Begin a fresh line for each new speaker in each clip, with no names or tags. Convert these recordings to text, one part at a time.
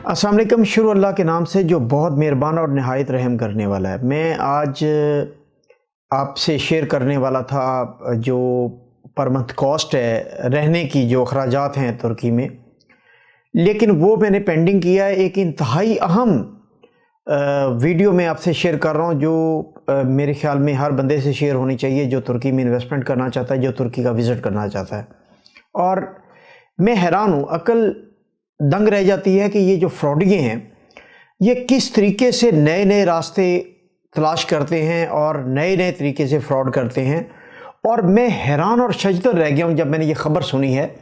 अस्सलाम वालेकुम। शुरू अल्लाह के नाम से जो बहुत मेहरबान और नहायत रहम करने वाला है। मैं आज आपसे शेयर करने वाला था जो पर मंथ कॉस्ट है रहने की, जो अखराजात हैं तुर्की में, लेकिन वो मैंने पेंडिंग किया है। एक इंतहाई अहम वीडियो मैं आपसे शेयर कर रहा हूँ जो मेरे ख्याल में हर बंदे से शेयर होनी चाहिए जो तुर्की में इन्वेस्टमेंट करना चाहता है, जो तुर्की का विज़िट करना चाहता है। और मैं हैरान हूँ, अकल दंग रह जाती है कि ये जो फ्रॉडिये हैं ये किस तरीके से नए नए रास्ते तलाश करते हैं और नए नए तरीके से फ्रॉड करते हैं। और मैं हैरान और शजतर रह गया हूँ जब मैंने ये ख़बर सुनी है,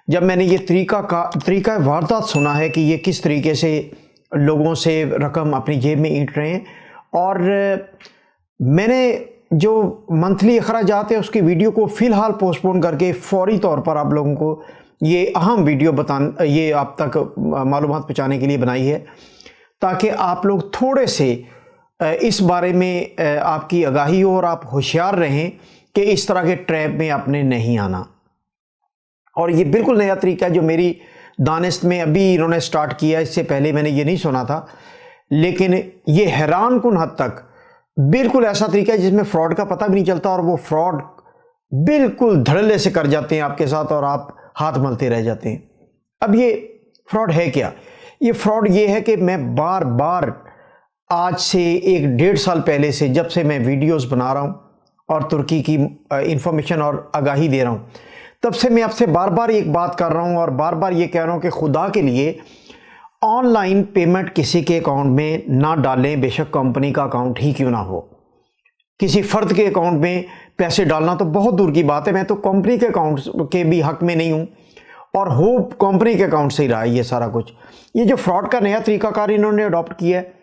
जब मैंने ये तरीका वारदात सुना है कि ये किस तरीके से लोगों से रकम अपनी जेब में ईंट रहे हैं। और मैंने जो मंथली अखराजात है उसकी वीडियो को फ़िलहाल पोस्टपोन करके फौरी तौर पर आप लोगों को ये अहम वीडियो ये आप तक मालूमात पहुँचाने के लिए बनाई है, ताकि आप लोग थोड़े से इस बारे में आपकी आगाही हो और आप होशियार रहें कि इस तरह के ट्रैप में आपने नहीं आना। और ये बिल्कुल नया तरीका है जो मेरी दानिश में अभी इन्होंने स्टार्ट किया, इससे पहले मैंने ये नहीं सुना था। लेकिन ये हैरान कुन हद तक बिल्कुल ऐसा तरीका है जिसमें फ्रॉड का पता भी नहीं चलता और वो फ्रॉड बिल्कुल धड़ल्ले से कर जाते हैं आपके साथ और आप हाथ मलते रह जाते हैं। अब ये फ्रॉड है क्या? ये फ्रॉड ये है कि मैं बार बार आज से 1-1.5 साल पहले से, जब से मैं वीडियोस बना रहा हूँ और तुर्की की इंफॉर्मेशन और आगाही दे रहा हूँ, तब से मैं आपसे बार बार एक बात कर रहा हूँ और बार बार ये कह रहा हूँ कि खुदा के लिए ऑनलाइन पेमेंट किसी के अकाउंट में ना डालें, बेशक कंपनी का अकाउंट ही क्यों ना हो। किसी फ़र्द के अकाउंट में पैसे डालना तो बहुत दूर की बात है, मैं तो कंपनी के अकाउंट के भी हक में नहीं हूँ और हो कंपनी के अकाउंट से ही रहा है ये सारा कुछ। ये जो फ्रॉड का नया तरीकाकार इन्होंने अडॉप्ट किया है,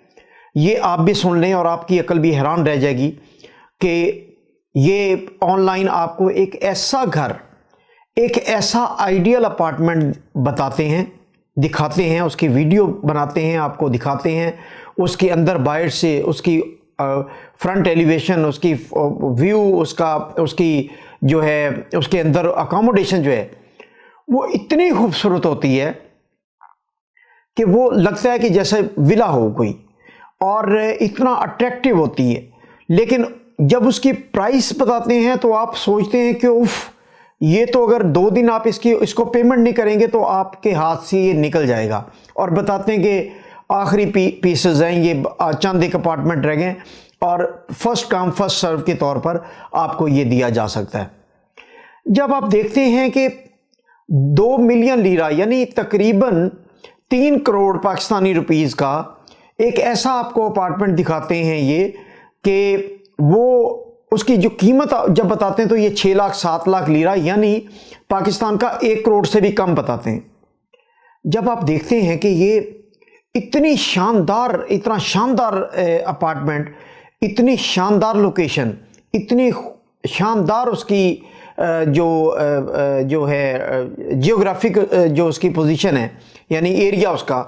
ये आप भी सुन लें और आपकी अकल भी हैरान रह जाएगी कि ये ऑनलाइन आपको एक ऐसा घर, एक ऐसा आइडियल अपार्टमेंट बताते हैं, दिखाते हैं, उसकी वीडियो बनाते हैं, आपको दिखाते हैं, उसके अंदर बाहर से उसकी फ्रंट एलिवेशन, उसकी व्यू, उसकी जो है उसके अंदर अकोमोडेशन जो है वो इतनी खूबसूरत होती है कि वो लगता है कि जैसे विला हो कोई, और इतना अट्रैक्टिव होती है। लेकिन जब उसकी प्राइस बताते हैं तो आप सोचते हैं कि उफ, ये तो अगर 2 दिन आप इसको पेमेंट नहीं करेंगे तो आपके हाथ से ये निकल जाएगा। और बताते हैं कि आखिरी पीसेस हैं, ये चंद एक अपार्टमेंट रह गए और फर्स्ट कम फर्स्ट सर्व के तौर पर आपको ये दिया जा सकता है। जब आप देखते हैं कि 2 मिलियन लीरा यानी तकरीबन 3 करोड़ पाकिस्तानी रुपीस का एक ऐसा आपको अपार्टमेंट दिखाते हैं ये, कि वो उसकी जो कीमत जब बताते हैं तो ये 6 लाख 7 लाख लीरा यानी पाकिस्तान का 1 करोड़ से भी कम बताते हैं। जब आप देखते हैं कि ये इतनी शानदार, इतना शानदार अपार्टमेंट, इतनी शानदार लोकेशन, इतनी शानदार उसकी जो है जियोग्राफिक जो उसकी पोजीशन है यानी एरिया उसका,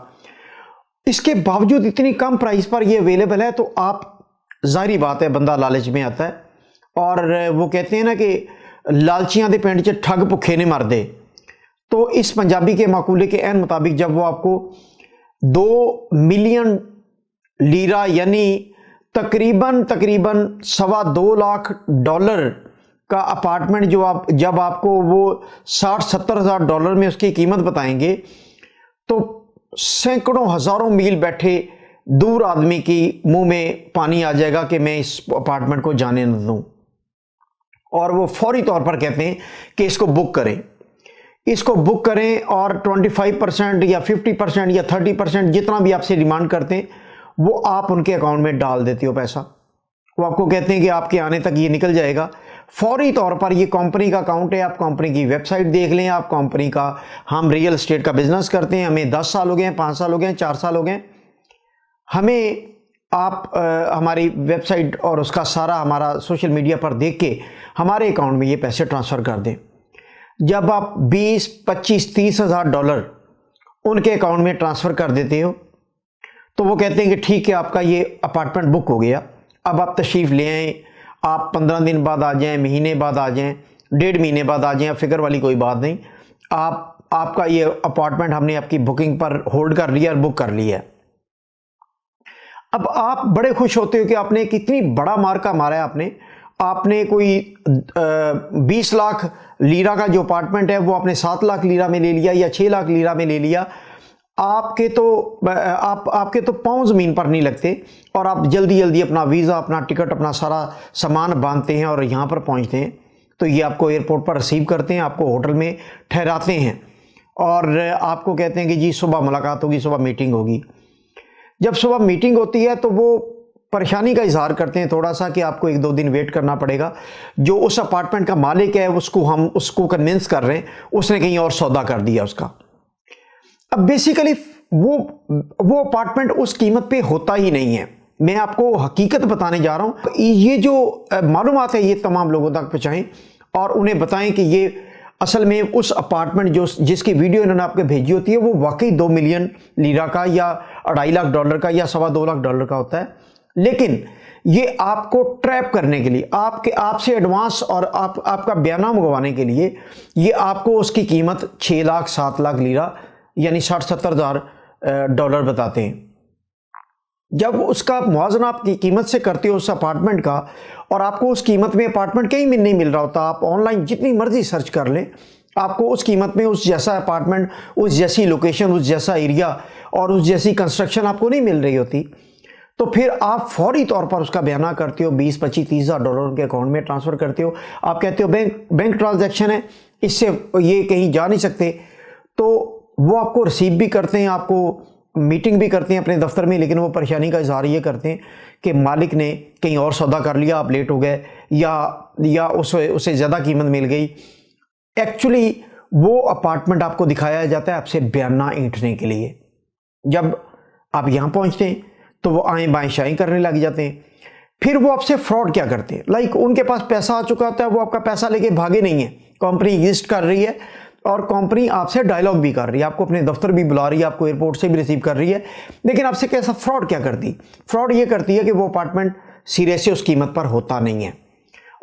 इसके बावजूद इतनी कम प्राइस पर ये अवेलेबल है, तो आप जाहिर बात है बंदा लालच में आता है। और वो कहते हैं ना कि लालचियां दे पिंड च ठग भुखे ने मर दे। तो इस पंजाबी के माकूले के एन मुताबिक जब वो आपको 2 मिलियन लीरा यानी तकरीबन $2.25 लाख का अपार्टमेंट जब आपको वो 60-70 हज़ार डॉलर में उसकी कीमत बताएंगे, तो सैकड़ों हज़ारों मील बैठे दूर आदमी की मुंह में पानी आ जाएगा कि मैं इस अपार्टमेंट को जाने न दूं। और वो फौरी तौर पर कहते हैं कि इसको बुक करें और 25% या 50% या 30% जितना भी आपसे डिमांड करते हैं वो आप उनके अकाउंट में डाल देते हो पैसा। वो आपको कहते हैं कि आपके आने तक ये निकल जाएगा। फौरी तौर पर ये कंपनी का अकाउंट है, आप कंपनी की वेबसाइट देख लें, आप कंपनी का, हम रियल एस्टेट का बिजनेस करते हैं, हमें 10 साल हो गए हैं, 5 साल हो गए हैं, 4 साल हो गए, हमें आप हमारी वेबसाइट और उसका सारा हमारा सोशल मीडिया पर देख के हमारे अकाउंट में ये पैसे ट्रांसफ़र कर दें। जब आप 20, 25, 30 हज़ार डॉलर उनके अकाउंट में ट्रांसफ़र कर देते हो तो वो कहते हैं कि ठीक है, आपका ये अपार्टमेंट बुक हो गया, अब आप तशरीफ़ ले आएँ, आप 15 दिन बाद आ जाएँ, महीने बाद आ जाएँ, 1.5 महीने बाद आ जाएँ, फ़िक्र वाली कोई बात नहीं, आप आपका ये अपार्टमेंट हमने आपकी बुकिंग पर होल्ड कर लिया और बुक कर लिया है। अब आप बड़े खुश होते हो कि आपने कितनी बड़ा मार्का मारा है। आपने कोई 20 लाख लीरा का जो अपार्टमेंट है वो आपने 7 लाख लीरा में ले लिया या 6 लाख लीरा में ले लिया। आपके तो पाँव ज़मीन पर नहीं लगते और आप जल्दी जल्दी अपना वीज़ा, अपना टिकट, अपना सारा सामान बांधते हैं और यहाँ पर पहुँचते हैं। तो ये आपको एयरपोर्ट पर रिसीव करते हैं, आपको होटल में ठहराते हैं और आपको कहते हैं कि जी सुबह मुलाकात होगी, सुबह मीटिंग होगी। जब सुबह मीटिंग होती है तो वो परेशानी का इजहार करते हैं थोड़ा सा कि आपको 1-2 दिन वेट करना पड़ेगा। जो उस अपार्टमेंट का मालिक है हम उसको कन्विंस कर रहे हैं, उसने कहीं और सौदा कर दिया उसका। अब बेसिकली वो अपार्टमेंट उस कीमत पे होता ही नहीं है। मैं आपको हकीकत बताने जा रहा हूँ। ये जो मालूमात है ये तमाम लोगों तक पहुँचाएं और उन्हें बताएं कि ये असल में उस अपार्टमेंट जिसकी वीडियो इन्होंने आपको भेजी होती है वो वाकई 2 मिलियन लीरा का या 2.5 लाख डॉलर का या $2.25 लाख डॉलर का होता है। लेकिन ये आपको ट्रैप करने के लिए, आपसे एडवांस और आपका बयाना मंगवाने के लिए ये आपको उसकी कीमत 6 लाख 7 लाख लीरा यानी 60-70 हज़ार डॉलर बताते हैं। जब उसका मुआवजा आपकी कीमत से करते हो उस अपार्टमेंट का और आपको उस कीमत में अपार्टमेंट कहीं भी नहीं मिल रहा होता, आप ऑनलाइन जितनी मर्जी सर्च कर लें, आपको उस कीमत में उस जैसा अपार्टमेंट, उस जैसी लोकेशन, उस जैसा एरिया और उस जैसी कंस्ट्रक्शन आपको नहीं मिल रही होती, तो फिर आप फौरी तौर पर उसका बयाना करते हो, 20, 25, 30 हज़ार डॉलर उनके अकाउंट में ट्रांसफ़र करते हो। आप कहते हो बैंक ट्रांजैक्शन है, इससे ये कहीं जा नहीं सकते, तो वो आपको रिसीव भी करते हैं, आपको मीटिंग भी करते हैं अपने दफ्तर में। लेकिन वो परेशानी का इजहार ये करते हैं कि मालिक ने कहीं और सौदा कर लिया, आप लेट हो गए या उसे ज़्यादा कीमत मिल गई। एक्चुअली वो अपार्टमेंट आपको दिखाया जाता है आपसे बयाना ईंटने के लिए। जब आप यहाँ पहुँचते हैं तो वो आएँ बाएँ शाएँ करने लग जाते हैं। फिर वो आपसे फ्रॉड क्या करते हैं, लाइक उनके पास पैसा आ चुका होता है, वो आपका पैसा लेके भागे नहीं है। कंपनी एग्जिस्ट कर रही है और कंपनी आपसे डायलॉग भी कर रही है, आपको अपने दफ्तर भी बुला रही है, आपको एयरपोर्ट से भी रिसीव कर रही है। लेकिन आपसे कैसा फ्रॉड क्या करती? फ्रॉड ये करती है कि वो अपार्टमेंट सिरे से उस कीमत पर होता नहीं है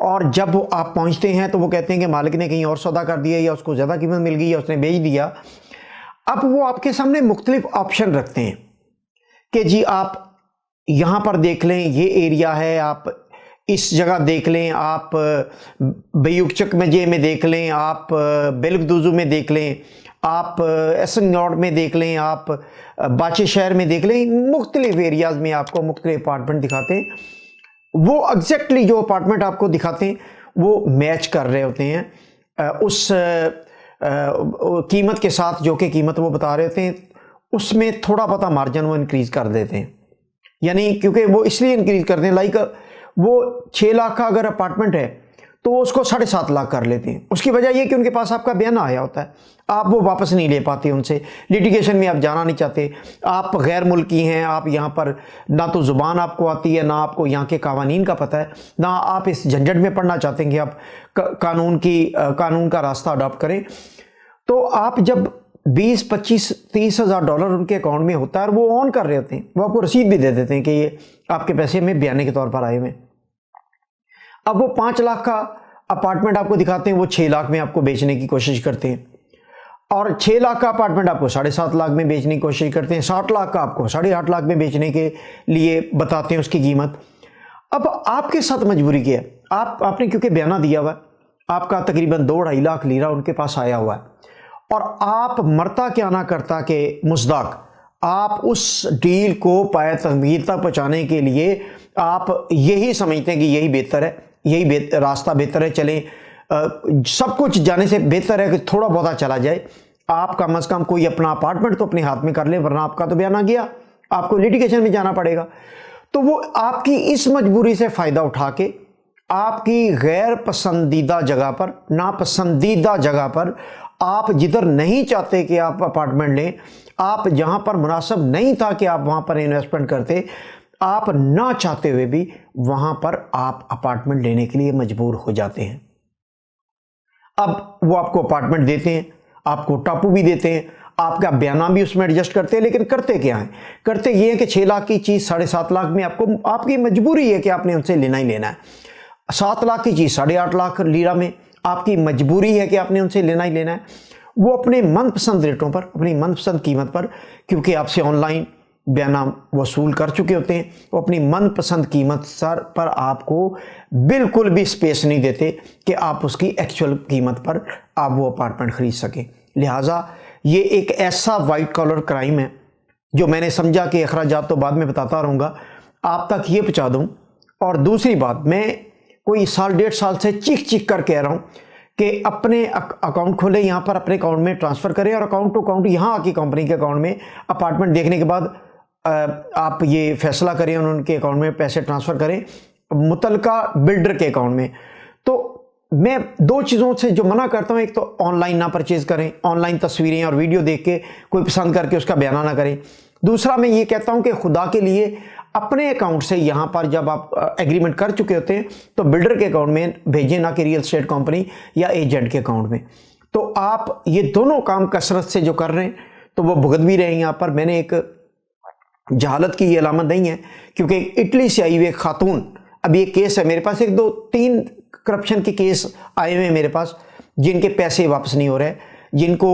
और जब आप पहुंचते हैं तो वो कहते हैं कि मालिक ने कहीं और सौदा कर दिया या उसको ज़्यादा कीमत मिल गई या उसने बेच दिया। अब वो आपके सामने मुख्तलिफ ऑप्शन रखते हैं कि जी आप यहाँ पर देख लें, ये एरिया है, आप इस जगह देख लें, आप बयूकचक मजे में देख लें, आप बेलगदूजू में देख लें, आप एसनगौड़ में देख लें, आप बाचे शहर में देख लें। मुख्तलिफ एरियाज़ में आपको मुख्तलिफ अपार्टमेंट दिखाते हैं। वो एग्जैक्टली जो अपार्टमेंट आपको दिखाते हैं वो मैच कर रहे होते हैं उस कीमत के साथ, जो कि कीमत वो बता रहे होते हैं उसमें थोड़ा बहुत मार्जिन वो इंक्रीज़ कर देते हैं। यानी क्योंकि वो इसलिए इंक्रीज़ करते हैं, लाइक वो 6 लाख का अगर अपार्टमेंट है तो वो उसको 7.5 लाख कर लेते हैं। उसकी वजह ये कि उनके पास आपका बयाना आया होता है, आप वो वापस नहीं ले पाते उनसे, लिटिगेशन में आप जाना नहीं चाहते, आप गैर मुल्की हैं, आप यहाँ पर ना तो ज़ुबान आपको आती है, ना आपको यहाँ के कानून का पता है, ना आप इस झंझट में पड़ना चाहते हैं कि आप कानून का रास्ता अडॉप्ट करें। तो आप जब 20, 25, 30 हज़ार डॉलर उनके अकाउंट में होता है और वो ऑन कर रहे होते हैं, वो आपको रसीद भी दे देते हैं कि ये आपके पैसे में बयाने के तौर पर आए हुए। अब वो 5 लाख का अपार्टमेंट आपको दिखाते हैं, वो 6 लाख में आपको बेचने की कोशिश करते हैं और 6 लाख का अपार्टमेंट आपको 7.5 लाख में बेचने की कोशिश करते हैं। 60 लाख का आपको 8.5 लाख में बेचने के लिए बताते हैं उसकी कीमत। अब आपके साथ मजबूरी क्या है? आपने क्योंकि बयाना दिया हुआ है, आपका तकरीबन 2-2.5 लाख लीरा उनके पास आया हुआ है और आप मरता क्या ना करता के मुज़दाक आप उस डील को पाए तकमील तक पहुँचाने के लिए आप यही समझते हैं कि यही बेहतर है, यही रास्ता बेहतर है, चलें सब कुछ जाने से बेहतर है कि थोड़ा बहुत चला जाए। आप कम अज़ कम कोई अपना अपार्टमेंट तो अपने हाथ में कर लें, वरना आपका तो बयाना गया, आपको लिटिगेशन में जाना पड़ेगा। तो वो आपकी इस मजबूरी से फ़ायदा उठा के आपकी गैर पसंदीदा जगह पर, नापसंदीदा जगह पर, आप जिधर नहीं चाहते कि आप अपार्टमेंट लें, आप जहां पर मुनासिब नहीं था कि आप वहां पर इन्वेस्टमेंट करते, आप ना चाहते हुए भी वहां पर आप अपार्टमेंट लेने के लिए मजबूर हो जाते हैं। अब वो आपको अपार्टमेंट देते हैं, आपको टापू भी देते हैं, आपका बयाना भी उसमें एडजस्ट करते हैं। लेकिन करते क्या हैं? करते ये है कि 6 लाख की चीज़ 7.5 लाख में आपकी मजबूरी है कि आपने उनसे लेना ही लेना है। 7 लाख की चीज़ 8.5 लाख लीरा में आपकी मजबूरी है कि आपने उनसे लेना ही लेना है। वो अपने मनपसंद रेटों पर, अपनी मनपसंद कीमत पर, क्योंकि आपसे ऑनलाइन बयाना वसूल कर चुके होते हैं, वो अपनी मनपसंद कीमत सर पर आपको बिल्कुल भी स्पेस नहीं देते कि आप उसकी एक्चुअल कीमत पर आप वो अपार्टमेंट ख़रीद सकें। लिहाजा ये एक ऐसा वाइट कॉलर क्राइम है जो मैंने समझा कि अखराजात तो बाद में बताता रहूँगा, आप तक ये पहुँचा दूँ। और दूसरी बात, मैं कोई साल 1.5 साल से चीख कर कह रहा हूँ कि अपने अकाउंट खोलें, यहाँ पर अपने अकाउंट में ट्रांसफ़र करें और अकाउंट टू अकाउंट यहाँ आके कंपनी के अकाउंट में अपार्टमेंट देखने के बाद आप ये फैसला करें उनके अकाउंट में पैसे ट्रांसफ़र करें मुतलका बिल्डर के अकाउंट में। तो मैं 2 चीज़ों से जो मना करता हूँ, एक तो ऑनलाइन ना परचेज़ करें, ऑनलाइन तस्वीरें और वीडियो देख के कोई पसंद करके उसका बयाना ना करें। दूसरा मैं ये कहता हूँ कि खुदा के लिए अपने अकाउंट से यहाँ पर जब आप एग्रीमेंट कर चुके होते हैं तो बिल्डर के अकाउंट में भेजें, ना कि रियल एस्टेट कंपनी या एजेंट के अकाउंट में। तो आप ये दोनों काम कसरत से जो कर रहे हैं तो वो भुगत भी रहे हैं। यहाँ पर मैंने एक जहालत की ये अलामत नहीं है, क्योंकि इटली से आई हुई एक खातून, अभी एक केस है मेरे पास, 1 2 3 करप्शन के केस आए हुए हैं मेरे पास, जिनके पैसे वापस नहीं हो रहे, जिनको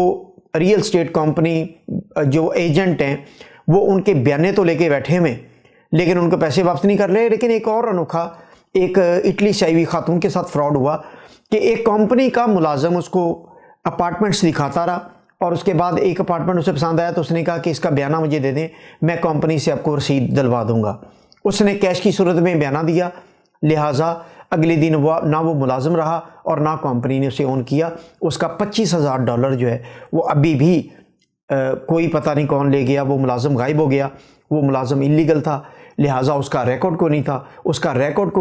रियल एस्टेट कंपनी जो एजेंट हैं वो उनके बयाने तो लेके बैठे हुए लेकिन उनको पैसे वापस नहीं कर रहे। लेकिन एक और अनोखा एक इटली से आई हुई खातून के साथ फ्रॉड हुआ कि एक कंपनी का मुलाजम उसको अपार्टमेंट्स दिखाता रहा और उसके बाद एक अपार्टमेंट उसे पसंद आया तो उसने कहा कि इसका बयाना मुझे दे दें, मैं कंपनी से आपको रसीद दिलवा दूंगा। उसने कैश की सूरत में बयाना दिया, लिहाजा अगले दिन ना वो मुलाजिम रहा और ना कंपनी ने उसे ऑन किया। उसका $25,000 जो है वो अभी भी कोई पता नहीं कौन ले गया, वो मुलाजिम गायब हो गया। वो मुलाजिम इलीगल था, लिहाजा उसका रिकॉर्ड को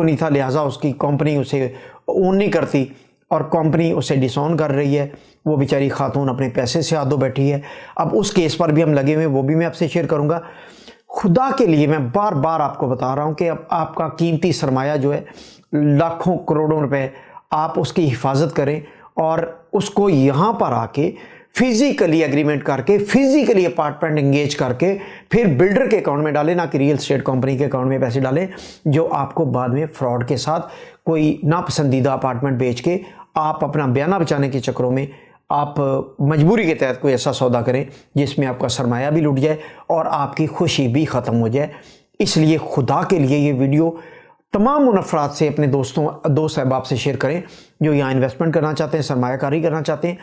नहीं था, लिहाजा उसकी कंपनी उसे ऑन नहीं करती और कंपनी उसे डिसऑन कर रही है। वो बेचारी खातून अपने पैसे से हाथों बैठी है। अब उस केस पर भी हम लगे हुए, वो भी मैं आपसे शेयर करूंगा। खुदा के लिए मैं बार बार आपको बता रहा हूं कि अब आपका कीमती सरमाया जो है लाखों करोड़ों रुपए, आप उसकी हिफाजत करें और उसको यहाँ पर आके फिजिकली एग्रीमेंट करके, फिजिकली अपार्टमेंट इंगेज करके फिर बिल्डर के अकाउंट में डालें, ना कि रियल एस्टेट कंपनी के अकाउंट में पैसे डालें, जो आपको बाद में फ्रॉड के साथ कोई नापसंदीदा अपार्टमेंट बेच के आप अपना बयाना बचाने के चक्करों में आप मजबूरी के तहत कोई ऐसा सौदा करें जिसमें आपका सरमाया भी लुट जाए और आपकी खुशी भी ख़त्म हो जाए। इसलिए खुदा के लिए ये वीडियो तमाम उन अफराद से, अपने दोस्त अहबाब से शेयर करें जो यहाँ इन्वेस्टमेंट करना चाहते हैं, सरमायाकारी करना चाहते हैं,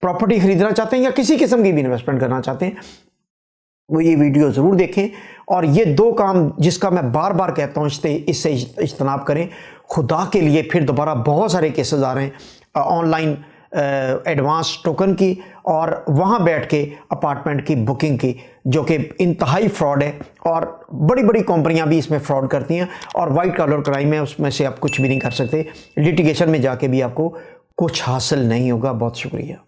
प्रॉपर्टी खरीदना चाहते हैं या किसी किस्म की भी इन्वेस्टमेंट करना चाहते हैं, वो ये वीडियो ज़रूर देखें। और ये 2 काम जिसका मैं बार बार कहता हूँ इससे इज्तनाब करें। खुदा के लिए फिर दोबारा बहुत सारे केसेस आ रहे हैं ऑनलाइन एडवांस टोकन की और वहाँ बैठ के अपार्टमेंट की बुकिंग की, जो कि इंतहाई फ्रॉड है और बड़ी बड़ी कंपनियां भी इसमें फ्रॉड करती हैं और वाइट कॉलर क्राइम है, उसमें से आप कुछ भी नहीं कर सकते। लिटिगेशन में जाके भी आपको कुछ हासिल नहीं होगा। बहुत शुक्रिया।